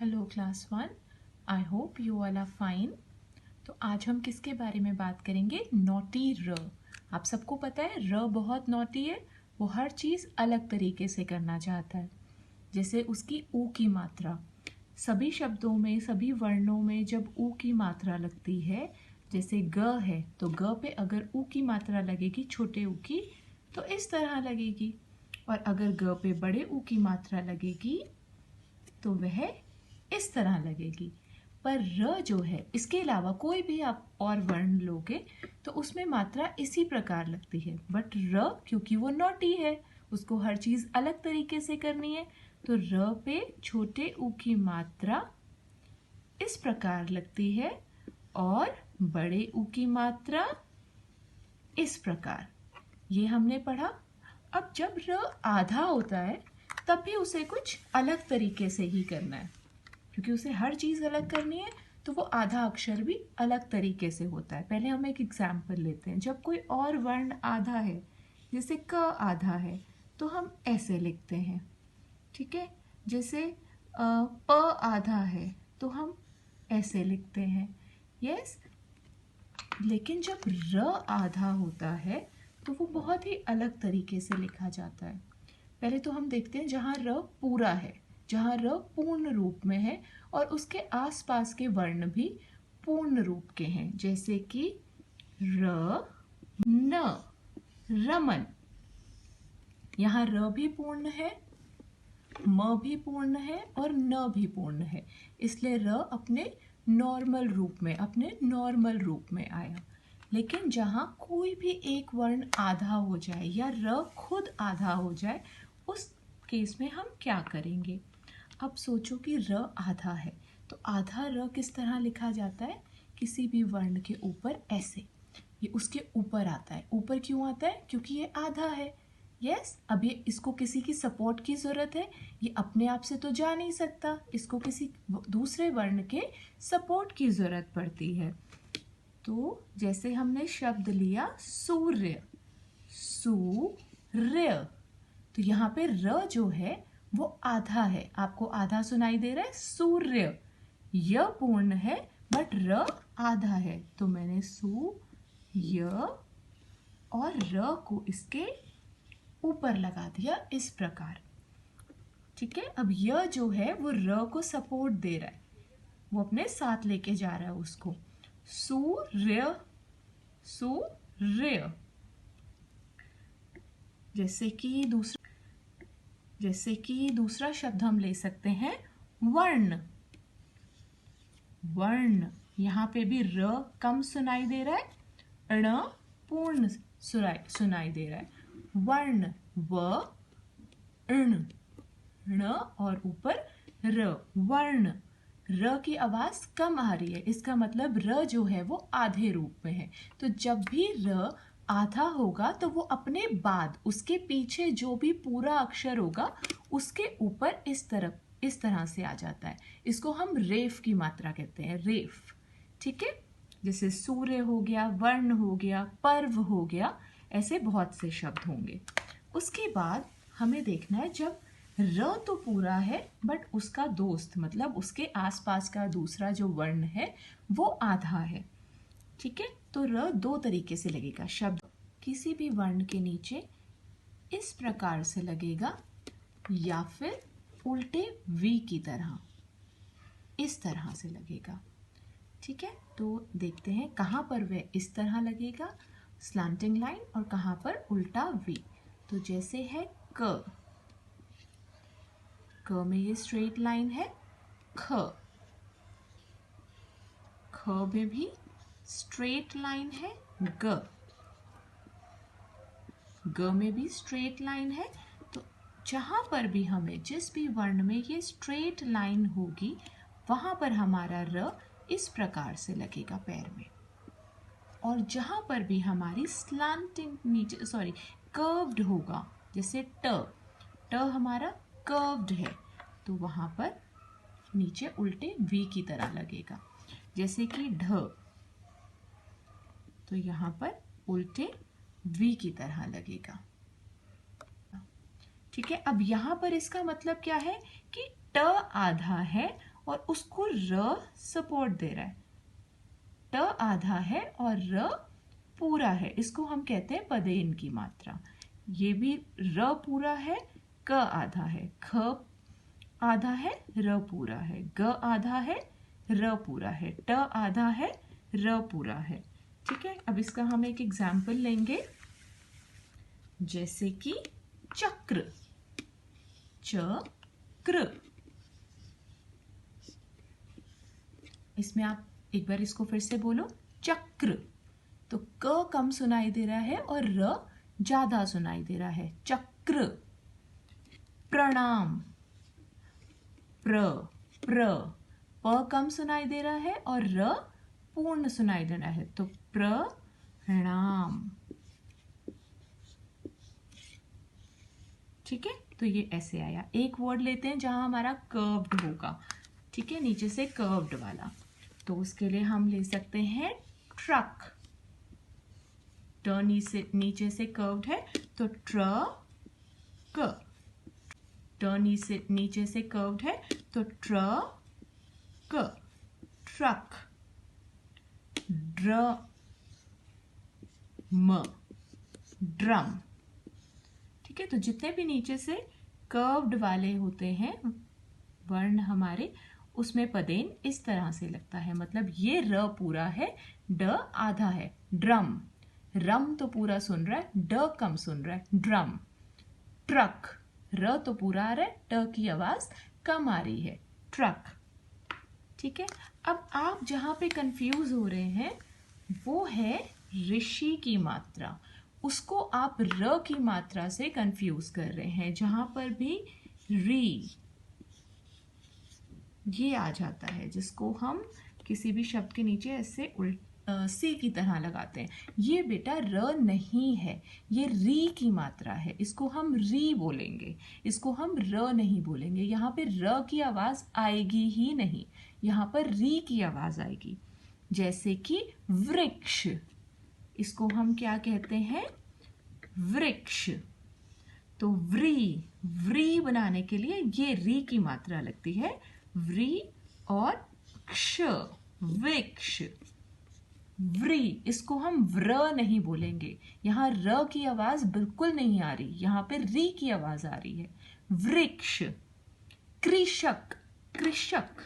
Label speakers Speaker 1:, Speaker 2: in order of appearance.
Speaker 1: Hello class 1। I hope you all are fine. तो आज हम किसके बारे में बात करेंगे? नॉटी र। आप सबको पता है र बहुत नॉटी है। वो हर चीज़ अलग तरीके से करना चाहता है। जैसे उसकी ऊ की मात्रा, सभी शब्दों में सभी वर्णों में जब ऊ की मात्रा लगती है, जैसे ग है तो ग पे अगर ऊ की मात्रा लगेगी छोटे ऊ की तो इस तरह लगेगी, और अगर ग पे बड़े ऊ की मात्रा लगेगी तो वह इस तरह लगेगी। पर र जो है, इसके अलावा कोई भी आप और वर्ण लोगे तो उसमें मात्रा इसी प्रकार लगती है। बट र क्योंकि वो नॉटी है, उसको हर चीज़ अलग तरीके से करनी है, तो र पे छोटे ऊ की मात्रा इस प्रकार लगती है और बड़े ऊ की मात्रा इस प्रकार। ये हमने पढ़ा। अब जब र आधा होता है तब भी उसे कुछ अलग तरीके से ही करना है, क्योंकि उसे हर चीज़ अलग करनी है तो वो आधा अक्षर भी अलग तरीके से होता है। पहले हम एक एग्जाम्पल लेते हैं। जब कोई और वर्ण आधा है, जैसे क आधा है, तो हम ऐसे लिखते हैं, ठीक है। जैसे प आधा है तो हम ऐसे लिखते हैं, यस। लेकिन जब र आधा होता है तो वो बहुत ही अलग तरीके से लिखा जाता है। पहले तो हम देखते हैं जहाँ र पूरा है, जहाँ र पूर्ण रूप में है और उसके आसपास के वर्ण भी पूर्ण रूप के हैं, जैसे कि र, न, रमन। यहाँ र भी पूर्ण है, म भी पूर्ण है और न भी पूर्ण है, इसलिए र अपने नॉर्मल रूप में, अपने नॉर्मल रूप में आया। लेकिन जहाँ कोई भी एक वर्ण आधा हो जाए या र खुद आधा हो जाए, उस केस में हम क्या करेंगे? अब सोचो कि र आधा है तो आधा र किस तरह लिखा जाता है? किसी भी वर्ण के ऊपर ऐसे, ये उसके ऊपर आता है। ऊपर क्यों आता है? क्योंकि ये आधा है, यस। अब ये इसको किसी की सपोर्ट की ज़रूरत है, ये अपने आप से तो जा नहीं सकता, इसको किसी दूसरे वर्ण के सपोर्ट की ज़रूरत पड़ती है। तो जैसे हमने शब्द लिया सूर्य, सूर्य, तो यहाँ पे र जो है वो आधा है। आपको आधा सुनाई दे रहा है? सूर्य, य पूर्ण है बट र आधा है, तो मैंने सू य और र को इसके ऊपर लगा दिया इस प्रकार, ठीक है। अब य जो है वो र को सपोर्ट दे रहा है, वो अपने साथ लेके जा रहा है उसको। सूर्य, सूर्य। जैसे कि दूसरा शब्द हम ले सकते हैं वर्ण, वर्ण। यहाँ पे भी र कम सुनाई दे रहा है, ण पूर्ण सुनाई दे रहा है। वर्ण, व ण, ण और ऊपर र, वर्ण। र की आवाज कम आ रही है, इसका मतलब र जो है वो आधे रूप में है। तो जब भी र आधा होगा तो वो अपने बाद, उसके पीछे जो भी पूरा अक्षर होगा उसके ऊपर इस तरह से आ जाता है। इसको हम रेफ की मात्रा कहते हैं, रेफ, ठीक है। जैसे सूर्य हो गया, वर्ण हो गया, पर्व हो गया, ऐसे बहुत से शब्द होंगे। उसके बाद हमें देखना है जब र तो पूरा है बट उसका दोस्त, मतलब उसके आसपास का दूसरा जो वर्ण है वो आधा है, ठीक है। तो र दो तरीके से लगेगा। शब्द किसी भी वर्ण के नीचे इस प्रकार से लगेगा या फिर उल्टे वी की तरह, इस तरह से लगेगा, ठीक है। तो देखते हैं कहाँ पर वह इस तरह लगेगा, स्लैंटिंग लाइन, और कहाँ पर उल्टा वी। तो जैसे है क, क में ये स्ट्रेट लाइन है। ख, ख में भी स्ट्रेट लाइन है। ग, ग में भी स्ट्रेट लाइन है। तो जहां पर भी हमें, जिस भी वर्ण में ये स्ट्रेट लाइन होगी, वहां पर हमारा र इस प्रकार से लगेगा पैर में। और जहां पर भी हमारी स्लैंटिंग नीचे, सॉरी, कर्व्ड होगा, जैसे ट, ट हमारा कर्व्ड है, तो वहां पर नीचे उल्टे वी की तरह लगेगा। जैसे कि ढ, तो यहाँ पर उल्टे वी की तरह लगेगा, ठीक है। अब यहाँ पर इसका मतलब क्या है कि ट आधा है और उसको र सपोर्ट दे रहा है। ट आधा है और र पूरा है, इसको हम कहते हैं पदेन की मात्रा। ये भी र पूरा है, क आधा है, ख आधा है, र पूरा है, ग आधा है, र पूरा है, ट आधा है, र पूरा है। ठीक है, अब इसका हम एक एग्जाम्पल लेंगे, जैसे कि चक्र, चक्र। इसमें आप एक बार इसको फिर से बोलो, चक्र। तो क कम सुनाई दे रहा है और र ज्यादा सुनाई दे रहा है, चक्र। प्रणाम, प्र प्र, प कम सुनाई दे रहा है और र पूर्ण सुनाई दे रहा है, तो प्रणाम। ठीक है, तो ये ऐसे आया। एक वर्ड लेते हैं जहां हमारा कर्व्ड होगा, ठीक है, नीचे से कर्व्ड वाला। तो उसके लिए हम ले सकते हैं ट्रक। ट नीचे से कर्व्ड है तो ट्रक। ट नीचे से कर्व्ड है तो ट्रक, ट्रक। Drum, drum. ठीक है, तो जितने भी नीचे से कर्व्ड वाले होते हैं वर्ण हमारे, उसमें पदेन इस तरह से लगता है। मतलब ये र पूरा है, ड आधा है, ड्रम। रम तो पूरा सुन रहा है, ड कम सुन रहा है, ड्रम। ट्रक, र तो पूरा आ रहा है, ट की आवाज कम आ रही है, ट्रक। ठीक है, अब आप जहां पे कंफ्यूज हो रहे हैं वो है ऋषि की मात्रा। उसको आप र की मात्रा से कंफ्यूज कर रहे हैं। जहां पर भी री ये आ जाता है, जिसको हम किसी भी शब्द के नीचे ऐसे सी की तरह लगाते हैं, ये बेटा र नहीं है, ये री की मात्रा है। इसको हम री बोलेंगे, इसको हम र नहीं बोलेंगे। यहाँ पे र की आवाज आएगी ही नहीं, यहाँ पर री की आवाज आएगी। जैसे कि वृक्ष, इसको हम क्या कहते हैं, वृक्ष। तो व्री बनाने के लिए ये री की मात्रा लगती है, व्री और क्ष, वृक्ष। व्री, इसको हम व्र नहीं बोलेंगे, यहाँ र की आवाज बिल्कुल नहीं आ रही, यहाँ पे री की आवाज आ रही है, वृक्ष। कृषक, कृषक,